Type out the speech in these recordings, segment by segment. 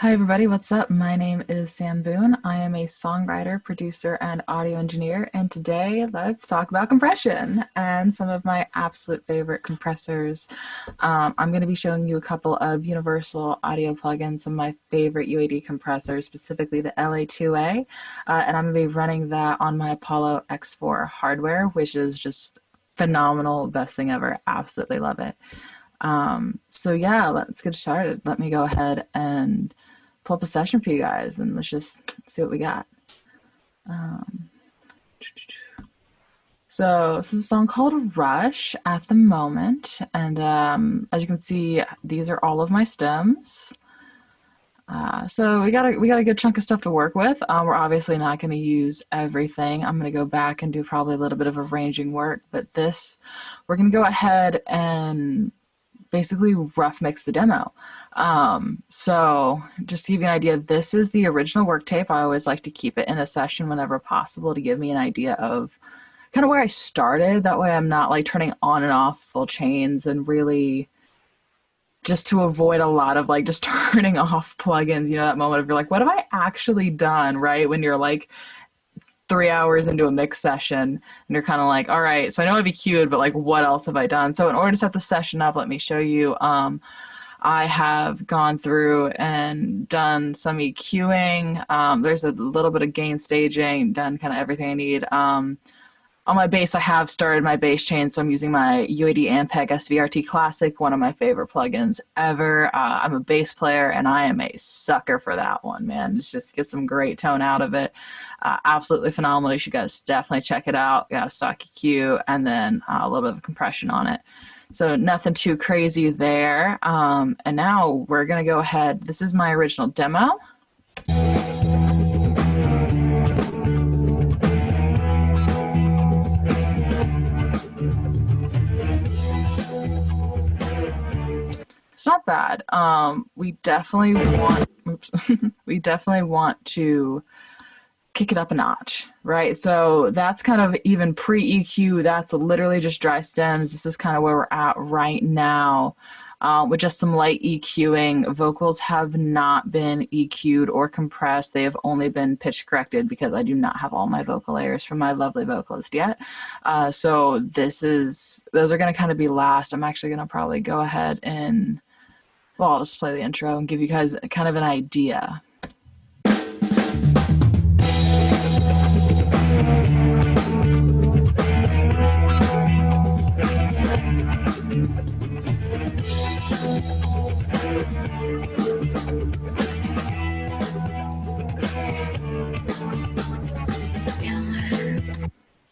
Hi, everybody. What's up? My name is Sam Boone. I am a songwriter, producer, and audio engineer. And today, let's talk about compression and some of my absolute favorite compressors. I'm going to be showing you a couple of universal audio plugins, some of my favorite UAD compressors, specifically the LA-2A. And I'm going to be running that on my Apollo X4 hardware, which is just phenomenal. Best thing ever. Absolutely love it. So yeah, let's get started. Let me go ahead and pull up a session for you guys and let's just see what we got. So this is a song called Rush at the moment. And as you can see, these are all of my stems. So we got a good chunk of stuff to work with. We're obviously not going to use everything. I'm going to go back and do probably a little bit of arranging work, but we're going to go ahead and basically rough mix the demo. So just to give you an idea, this is the original work tape. I always like to keep it in a session whenever possible to give me an idea of kind of where I started. That way I'm not like turning on and off full chains, and really just to avoid a lot of like just turning off plugins, that moment of you're like, what have I actually done, right? When you're like 3 hours into a mix session and you're kind of like, all right, so I know I've EQ'd, but like what else have I done? So in order to set the session up, let me show you. I have gone through and done some EQing. There's a little bit of gain staging, done kind of everything I need. On my bass, I have started my bass chain, so I'm using my UAD Ampeg SVRT Classic, one of my favorite plugins ever. I'm a bass player, and I am a sucker for that one, man. Just get some great tone out of it. Absolutely phenomenal. You should guys definitely check it out. Got a stock EQ, and then a little bit of compression on it. So nothing too crazy there. And now we're going to go ahead. This is my original demo. It's not bad. We definitely want, oops, we definitely want to kick it up a notch, right? So that's kind of even pre-EQ. That's literally just dry stems. This is kind of where we're at right now. With just some light EQing. Vocals have not been EQ'd or compressed. They have only been pitch corrected because I do not have all my vocal layers from my lovely vocalist yet. So those are going to kind of be last. I'm actually going to probably go ahead and, well, I'll just play the intro and give you guys kind of an idea.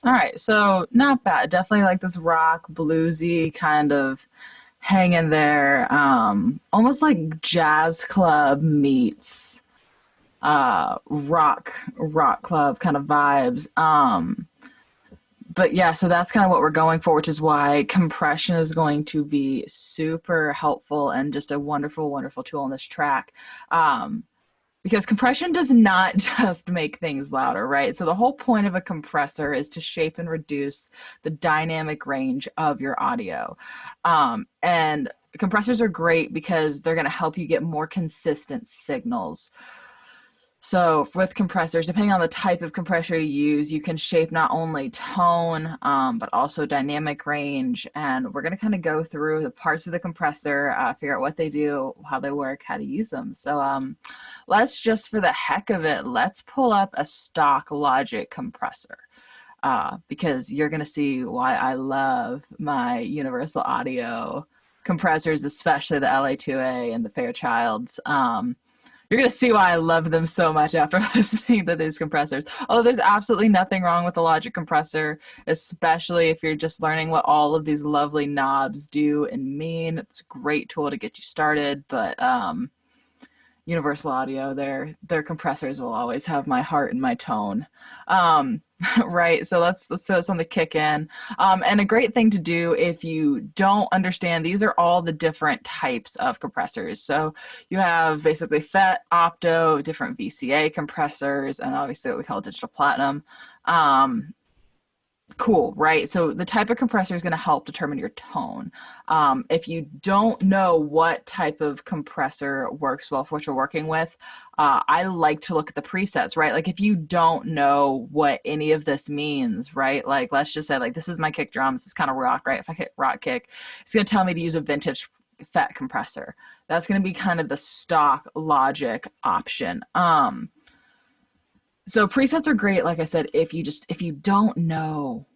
All right, so not bad. Definitely like this rock, bluesy kind of hang in there. Almost like jazz club meets rock club kind of vibes. But yeah, so that's kind of what we're going for, which is why compression is going to be super helpful and just a wonderful, wonderful tool on this track. Because compression does not just make things louder, right? So the whole point of a compressor is to shape and reduce the dynamic range of your audio. And compressors are great because they're going to help you get more consistent signals. So with compressors, depending on the type of compressor you use, you can shape not only tone, but also dynamic range. And we're going to kind of go through the parts of the compressor, figure out what they do, how they work, how to use them. So let's just, for the heck of it, let's pull up a stock Logic compressor. Because you're going to see why I love my Universal Audio compressors, especially the LA-2A and the Fairchilds. You're going to see why I love them so much after listening to these compressors. Oh, there's absolutely nothing wrong with the Logic compressor, especially if you're just learning what all of these lovely knobs do and mean. It's a great tool to get you started, but Universal Audio, their compressors will always have my heart and my tone. Right, so let's throw something to kick in. And a great thing to do if you don't understand, these are all the different types of compressors. So you have basically FET, opto, different VCA compressors, and obviously what we call digital platinum. Cool, right? So the type of compressor is going to help determine your tone. If you don't know what type of compressor works well for what you're working with, I like to look at the presets, right? Like if you don't know what any of this means, right? Like let's just say like this is my kick drum, this is kind of rock, right? If I hit rock kick, it's going to tell me to use a vintage FET compressor. That's going to be kind of the stock Logic option. So presets are great, like I said, if you don't know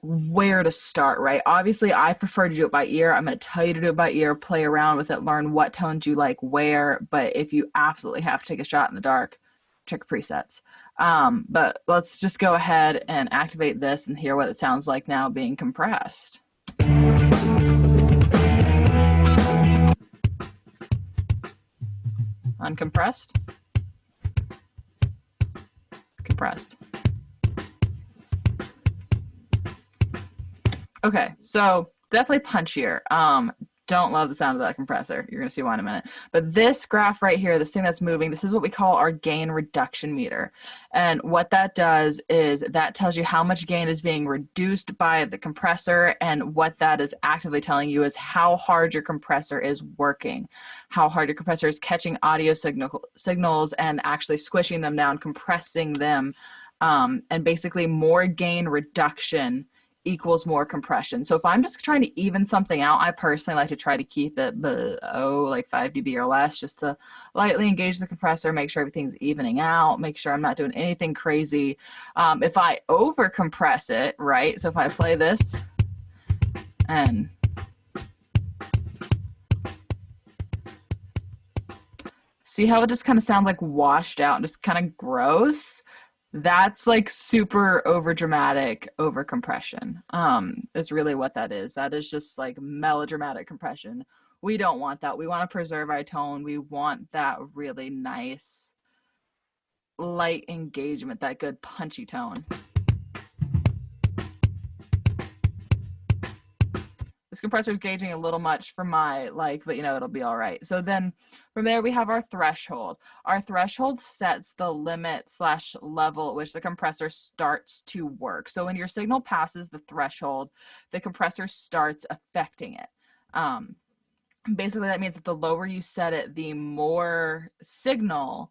where to start, right? Obviously, I prefer to do it by ear. I'm going to tell you to do it by ear, play around with it, learn what tones you like where. But if you absolutely have to take a shot in the dark, check presets. But let's just go ahead and activate this and hear what it sounds like now being compressed. Uncompressed, compressed. Okay, so definitely punchier. Don't love the sound of that compressor. You're gonna see why in a minute. But this graph right here, this thing that's moving, this is what we call our gain reduction meter. And what that does is that tells you how much gain is being reduced by the compressor, and what that is actively telling you is how hard your compressor is working, how hard your compressor is catching audio signals and actually squishing them down, compressing them, and basically more gain reduction equals more compression. So if I'm just trying to even something out, I personally like to try to keep it below like 5 dB or less, just to lightly engage the compressor, make sure everything's evening out, make sure I'm not doing anything crazy. If I over compress it, right? So if I play this and see how it just kind of sounds like washed out and just kind of gross? That's like super over dramatic over compression, is really what that is. That is just like melodramatic compression. We don't want that. We want to preserve our tone. We want that really nice light engagement, that good punchy tone. This compressor is gauging a little much for my like, but you know, it'll be all right. So then from there we have our threshold. Our threshold sets the limit / level at which the compressor starts to work. So when your signal passes the threshold, the compressor starts affecting it. Basically that means that the lower you set it, the more signal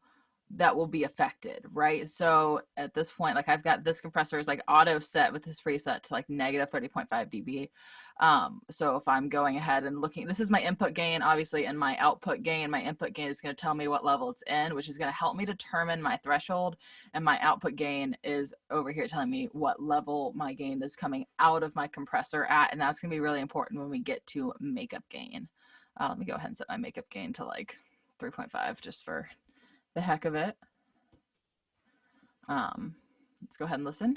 that will be affected, right? So at this point, like I've got this compressor is like auto set with this preset to like negative 30.5 dB. So if I'm going ahead and looking, this is my input gain, obviously, and my output gain. My input gain is going to tell me what level it's in, which is going to help me determine my threshold. And my output gain is over here telling me what level my gain is coming out of my compressor at. And that's going to be really important when we get to makeup gain. Let me go ahead and set my makeup gain to like 3.5 just for the heck of it. Let's go ahead and listen.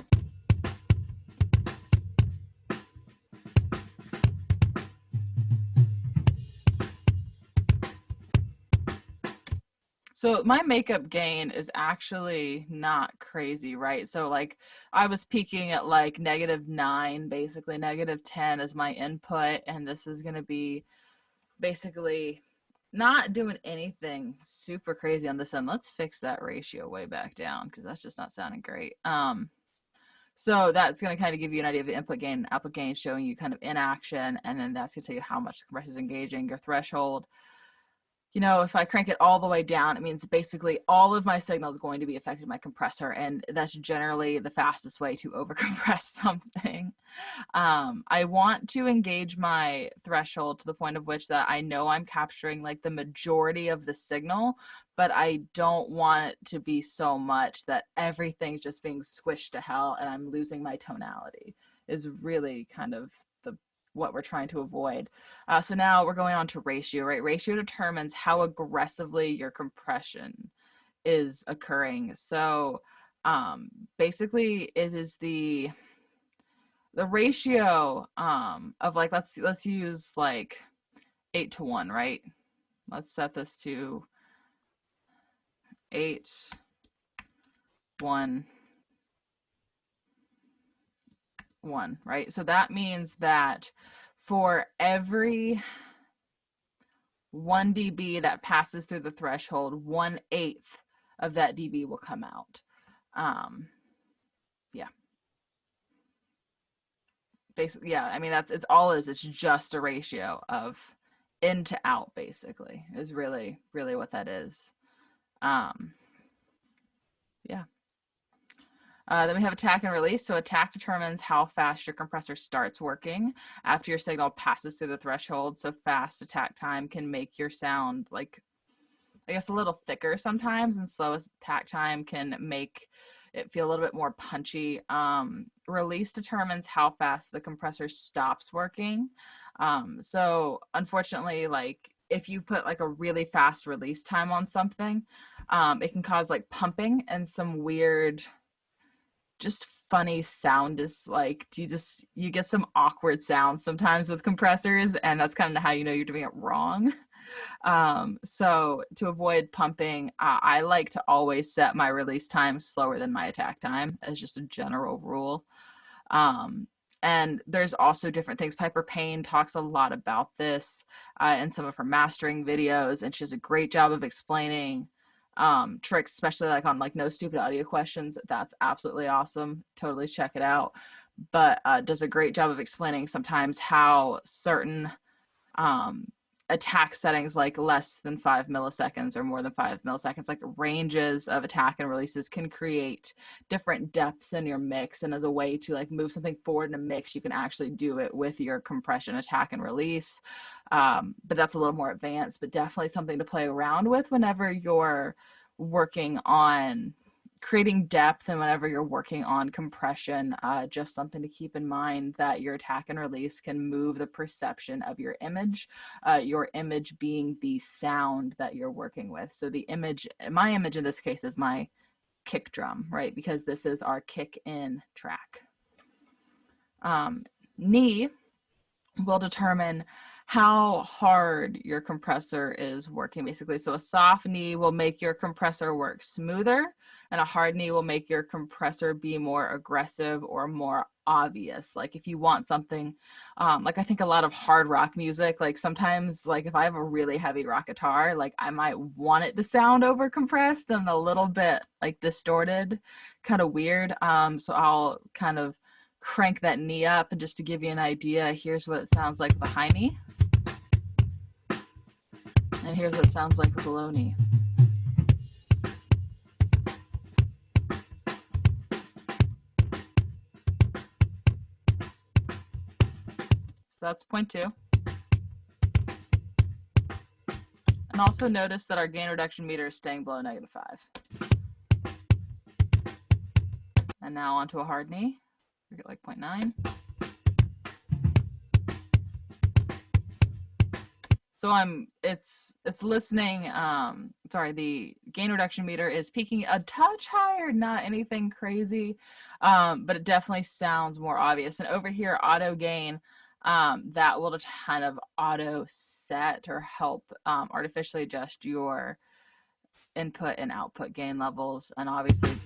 So my makeup gain is actually not crazy, right? So like I was peaking at like -9, basically -10 is my input, and this is going to be basically not doing anything super crazy on this end. Let's fix that ratio way back down because that's just not sounding great. So that's going to kind of give you an idea of the input gain and output gain, showing you kind of in action, and then that's going to tell you how much the compressor is engaging, your threshold. You know, if I crank it all the way down, it means basically all of my signal is going to be affected by my compressor, and that's generally the fastest way to overcompress something. I want to engage my threshold to the point of which that I know I'm capturing like the majority of the signal, but I don't want it to be so much that everything's just being squished to hell and I'm losing my tonality, is really kind of what we're trying to avoid. So now we're going on to ratio, right? Ratio determines how aggressively your compression is occurring. So basically it is the ratio of like, let's use like 8:1, right? Let's set this to 8:1:1, right? So that means that for every 1 dB that passes through the threshold, 1/8 of that dB will come out. Yeah. basically, yeah, I mean, it's all is, it's just a ratio of in to out, basically, is really, really what that is. Um, yeah. Then we have attack and release. So attack determines how fast your compressor starts working after your signal passes through the threshold. So fast attack time can make your sound like, I guess, a little thicker sometimes, and slow attack time can make it feel a little bit more punchy. Release determines how fast the compressor stops working. So unfortunately, like if you put like a really fast release time on something, it can cause like pumping and some weird, just funny sound. Is like you get some awkward sounds sometimes with compressors, and that's kind of how you know you're doing it wrong. So to avoid pumping, I like to always set my release time slower than my attack time as just a general rule. Um, and there's also different things. Piper Payne talks a lot about this in some of her mastering videos, and she does a great job of explaining tricks, especially like on like No Stupid Audio Questions. That's absolutely awesome. Totally check it out. But does a great job of explaining sometimes how certain um, attack settings, like less than 5 milliseconds or more than 5 milliseconds, like ranges of attack and releases, can create different depths in your mix. And as a way to like move something forward in a mix, you can actually do it with your compression, attack, and release. But that's a little more advanced, but definitely something to play around with whenever you're working on creating depth and whenever you're working on compression. Just something to keep in mind, that your attack and release can move the perception of your image being the sound that you're working with. So the image, my image in this case, is my kick drum, right? Because this is our kick in track. Knee will determine how hard your compressor is working, basically. So a soft knee will make your compressor work smoother, and a hard knee will make your compressor be more aggressive or more obvious. Like if you want something, like I think a lot of hard rock music, like sometimes like if I have a really heavy rock guitar, like I might want it to sound over compressed and a little bit like distorted, kind of weird. So I'll kind of crank that knee up, and just to give you an idea, here's what it sounds like with a high knee, and here's what it sounds like with a low knee. So that's 0.2. And also notice that our gain reduction meter is staying below -5. And now onto a hard knee. We get like 0.9. So it's listening. Sorry, the gain reduction meter is peaking a touch higher, not anything crazy, but it definitely sounds more obvious. And over here, auto gain, that will kind of auto set or help artificially adjust your input and output gain levels. And obviously,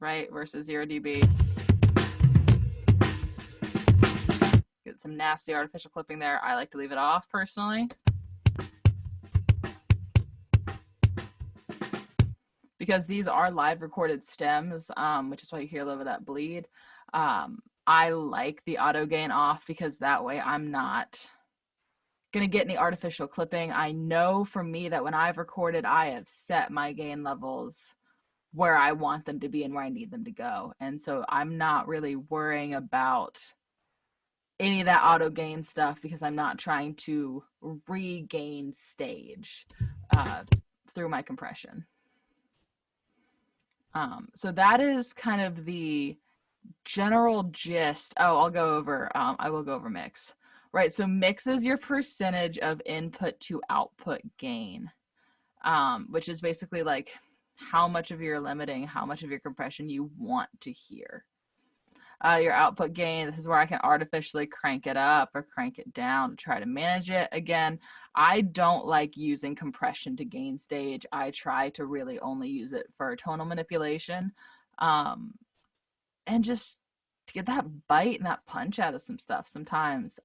right, versus 0 dB. Get some nasty artificial clipping there. I like to leave it off personally, because these are live recorded stems, which is why you hear a little bit of that bleed. I like the auto gain off, because that way I'm not gonna get any artificial clipping. I know for me that when I've recorded, I have set my gain levels where I want them to be and where I need them to go. And so I'm not really worrying about any of that auto gain stuff, because I'm not trying to regain stage through my compression. So that is kind of the general gist. Oh, I will go over mix. Right, so mix is your percentage of input to output gain, which is basically like how much of your limiting, how much of your compression you want to hear. Your output gain, this is where I can artificially crank it up or crank it down to try to manage it. Again, I don't like using compression to gain stage. I try to really only use it for tonal manipulation, and just to get that bite and that punch out of some stuff sometimes.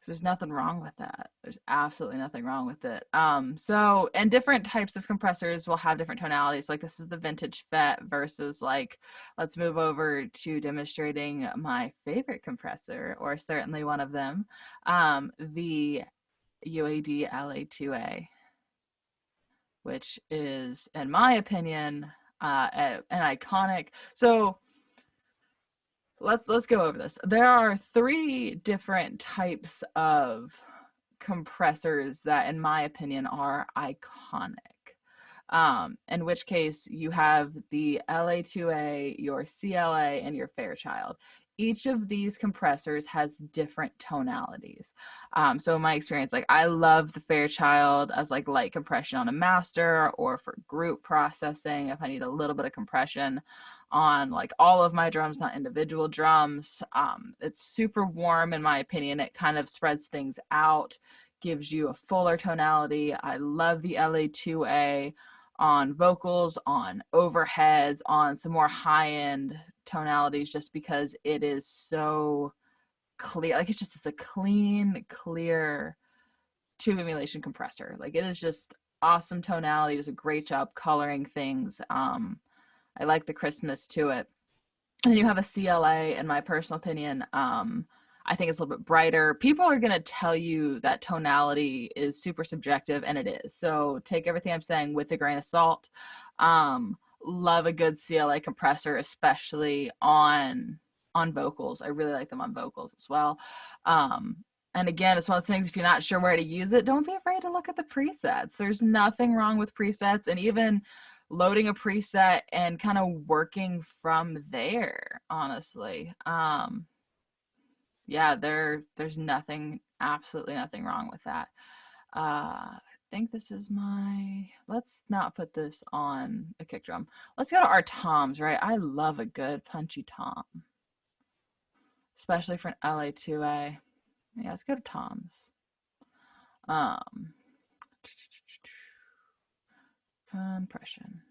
There's nothing wrong with that. There's absolutely nothing wrong with it. And different types of compressors will have different tonalities. Like this is the vintage FET versus like, let's move over to demonstrating my favorite compressor, or certainly one of them, the UAD LA-2A, which is, in my opinion, an iconic. So let's go over this. There are 3 different types of compressors that, in my opinion, are iconic. In which case you have the LA-2A, your CLA, and your Fairchild. Each of these compressors has different tonalities. So in my experience, like I love the Fairchild as like light compression on a master, or for group processing if I need a little bit of compression on like all of my drums, not individual drums. It's super warm in my opinion. It kind of spreads things out, gives you a fuller tonality. I love the LA-2A on vocals, on overheads, on some more high-end tonalities, just because it is so clear. Like it's a clean, clear tube emulation compressor. Like it is just awesome tonality. It does a great job coloring things. I like the crispness to it. And then you have a CLA, in my personal opinion. I think it's a little bit brighter. People are going to tell you that tonality is super subjective, and it is. So take everything I'm saying with a grain of salt. Love a good CLA compressor, especially on vocals. I really like them on vocals as well. And again, it's one of the things, if you're not sure where to use it, don't be afraid to look at the presets. There's nothing wrong with presets, and even loading a preset and kind of working from there, honestly. Yeah, there's nothing, absolutely nothing wrong with that. I think this is let's not put this on a kick drum. Let's go to our toms, right? I love a good punchy tom, especially for an LA-2A. Yeah, let's go to toms. Compression.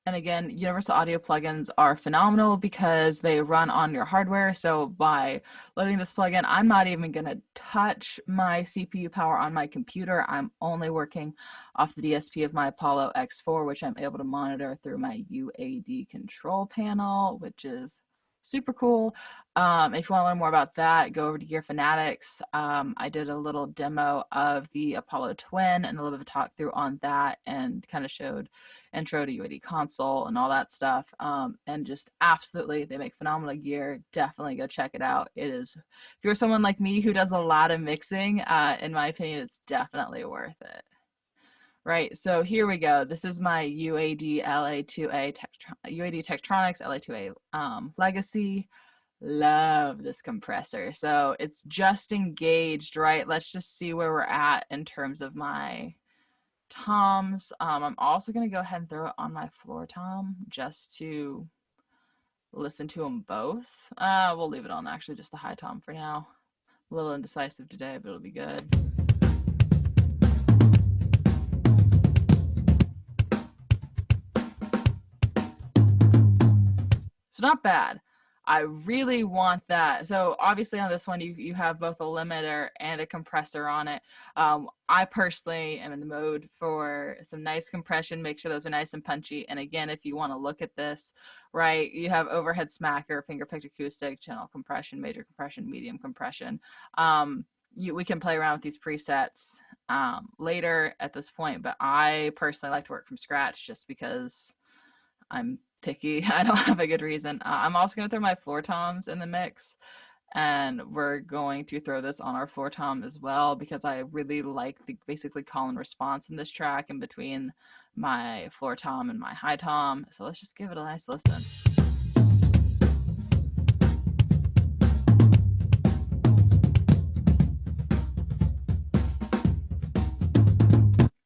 And again, universal audio plugins are phenomenal because they run on your hardware. So by loading this plugin, I'm not even going to touch my CPU power on my computer. I'm only working off the DSP of my Apollo X4, which I'm able to monitor through my UAD control panel, which is super cool. If you want to learn more about that, go over to Gear Fanatics. I did a little demo of the Apollo Twin and a little bit of a talk through on that, and kind of showed intro to UAD console and all that stuff. And just absolutely, they make phenomenal gear. Definitely go check it out. It is, if you're someone like me who does a lot of mixing, in my opinion, it's definitely worth it. Right, so here we go. This is my UAD LA-2A UAD Tektronix LA-2A Legacy. Love this compressor. So it's just engaged, right? Let's just see where we're at in terms of my toms. I'm also going to go ahead and throw it on my floor tom just to listen to them both. We'll leave it on actually just the high tom for now. A little indecisive today, but it'll be good. So not bad. I really want that. So obviously on this one, you have both a limiter and a compressor on it. I personally am in the mode for some nice compression. Make sure those are nice and punchy. And again, if you want to look at this, right, you have overhead smacker, finger picked acoustic, channel compression, major compression, medium compression. We can play around with these presets later at this point, but I personally like to work from scratch just because I'm picky. I don't have a good reason. I'm also going to throw my floor toms in the mix, and we're going to throw this on our floor tom as well, because I really like the basically call and response in this track in between my floor tom and my high tom. So let's just give it a nice listen.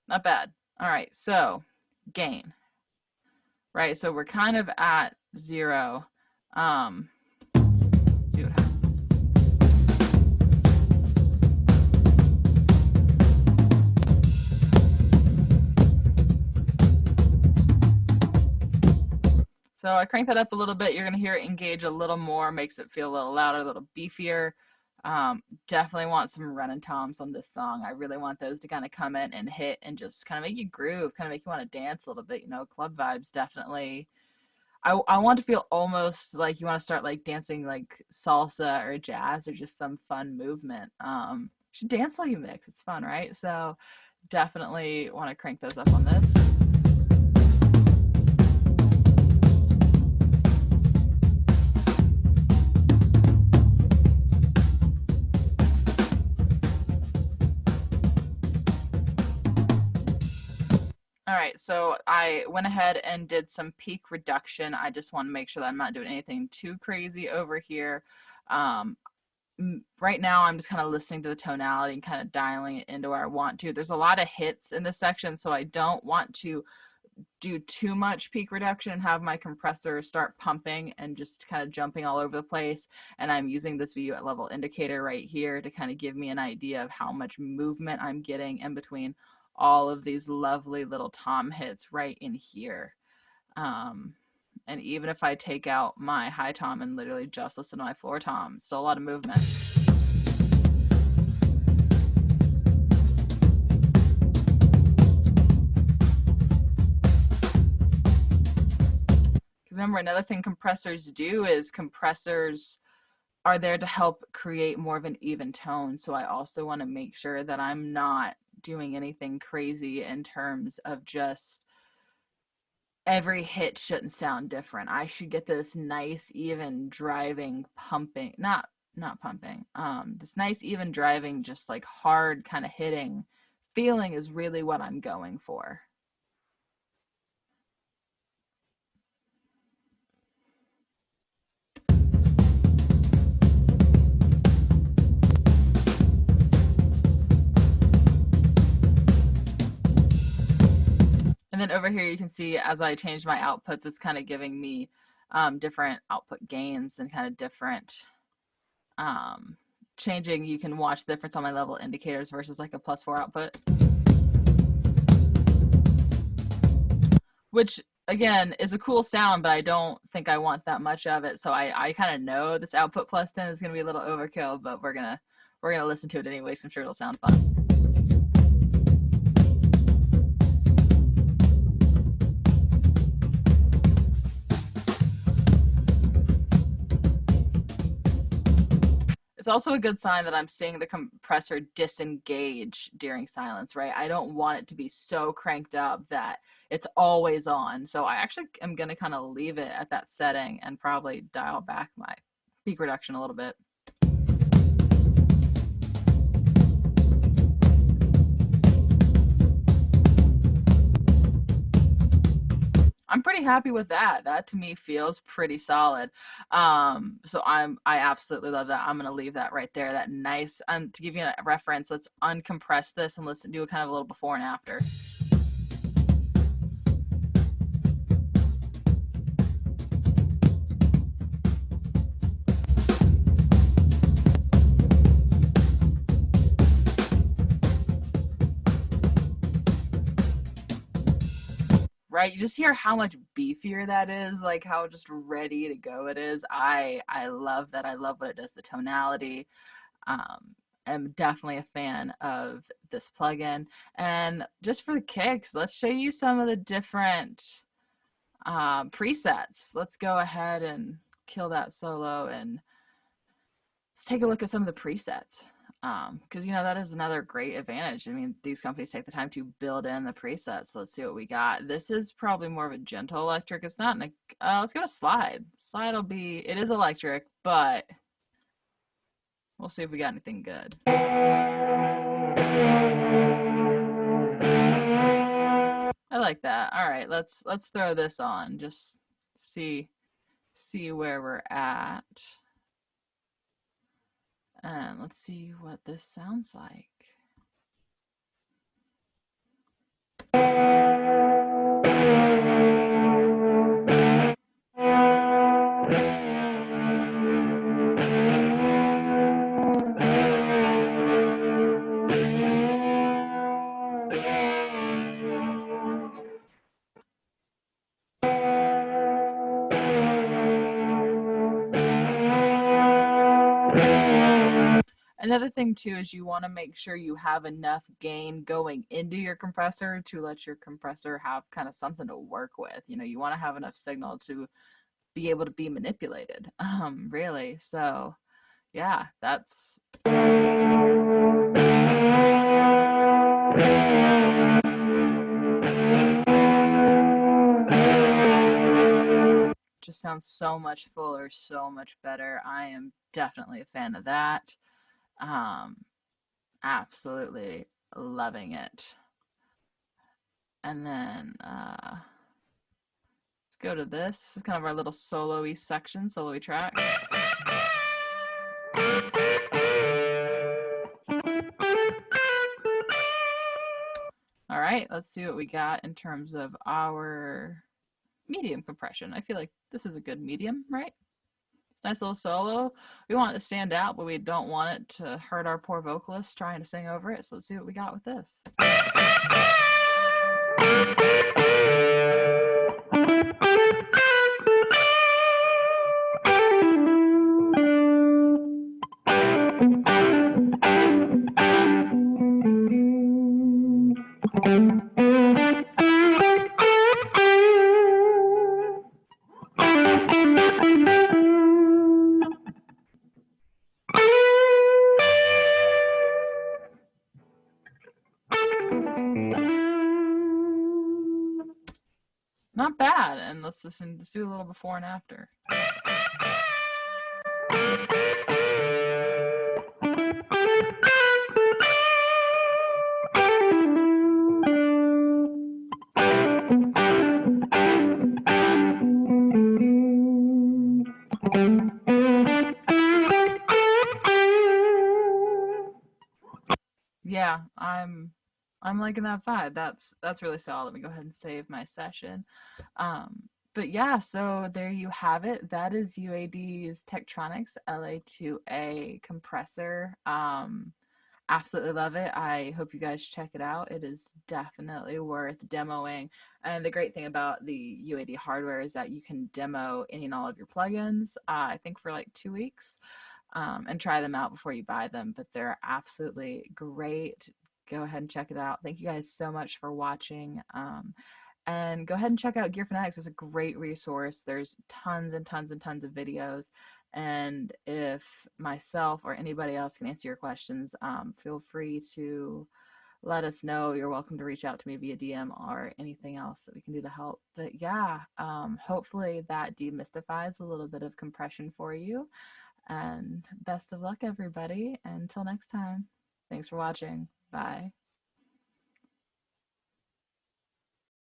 Not bad. All right, so gain. Right, so we're kind of at 0. See what happens. So I crank that up a little bit. You're going to hear it engage a little more, makes it feel a little louder, a little beefier. Definitely want some run and toms on this song. I really want those to kind of come in and hit and just kind of make you groove, kind of make you want to dance a little bit. You know, club vibes definitely. I want to feel almost like you want to start like dancing like salsa or jazz or just some fun movement. You should dance while you mix. It's fun, right? So definitely want to crank those up on this. All right, so I went ahead and did some peak reduction. I just want to make sure that I'm not doing anything too crazy over here. Um, right now, I'm just kind of listening to the tonality and kind of dialing it into where I want to. There's a lot of hits in this section, so I don't want to do too much peak reduction and have my compressor start pumping and just kind of jumping all over the place. And I'm using this view at level indicator right here to kind of give me an idea of how much movement I'm getting in between all of these lovely little tom hits right in here. And even if I take out my high tom and literally just listen to my floor tom, still a lot of movement. Because remember, another thing compressors do is compressors are there to help create more of an even tone. So I also want to make sure that I'm not doing anything crazy in terms of just every hit shouldn't sound different. I should get this nice even driving pumping, not pumping. This nice even driving, just like hard kind of hitting feeling is really what I'm going for. And then over here, you can see as I change my outputs, it's kind of giving me different output gains and kind of different changing. You can watch the difference on my level indicators versus like a +4 output. Which again is a cool sound, but I don't think I want that much of it. So I kind of know this output +10 is going to be a little overkill, but we're gonna listen to it anyway. So I'm sure it'll sound fun. It's also a good sign that I'm seeing the compressor disengage during silence, right? I don't want it to be so cranked up that it's always on. So I actually am going to kind of leave it at that setting and probably dial back my peak reduction a little bit. I'm pretty happy with that. That to me feels pretty solid. So I absolutely love that. I'm gonna leave that right there. That nice. And to give you a reference, let's uncompress this and let's do a kind of a little before and after. Right, you just hear how much beefier that is, like how just ready to go it is. I love that. I love what it does, the tonality. I'm definitely a fan of this plugin. And just for the kicks, let's show you some of the different presets. Let's go ahead and kill that solo and let's take a look at some of the presets. Because you know that is another great advantage. I mean, these companies take the time to build in the presets. Let's see what we got. This is probably more of a gentle electric. It's not. Let's go to slide. Slide will be. It is electric, but we'll see if we got anything good. I like that. All right, let's throw this on. Just see where we're at. And let's see what this sounds like. Another thing too is you want to make sure you have enough gain going into your compressor to let your compressor have kind of something to work with. You know, you want to have enough signal to be able to be manipulated, really. So yeah, that's just sounds so much fuller, so much better. I am definitely a fan of that. Um, Absolutely loving it. And then let's go to this. This is kind of our little solo-y section, solo-y track. All right, let's see what we got in terms of our medium compression. I feel like this is a good medium, right? Nice little solo. We want it to stand out, but we don't want it to hurt our poor vocalist trying to sing over it. So let's see what we got with this. Not bad. And let's listen, let's do a little before and after. Yeah, I'm liking that vibe. That's really solid. Let me go ahead and save my session. But yeah, so there you have it. That is UAD's Tektronix LA-2A compressor. Absolutely love it. I hope you guys check it out. It is definitely worth demoing. And the great thing about the UAD hardware is that you can demo any and all of your plugins, I think for like 2 weeks, and try them out before you buy them. But they're absolutely great. Go ahead and check it out. Thank you guys so much for watching. And go ahead and check out Gear Fanatics. It's a great resource. There's tons and tons and tons of videos. And if myself or anybody else can answer your questions, feel free to let us know. You're welcome to reach out to me via DM or anything else that we can do to help. But yeah, hopefully that demystifies a little bit of compression for you. And best of luck, everybody. Until next time, thanks for watching. Bye.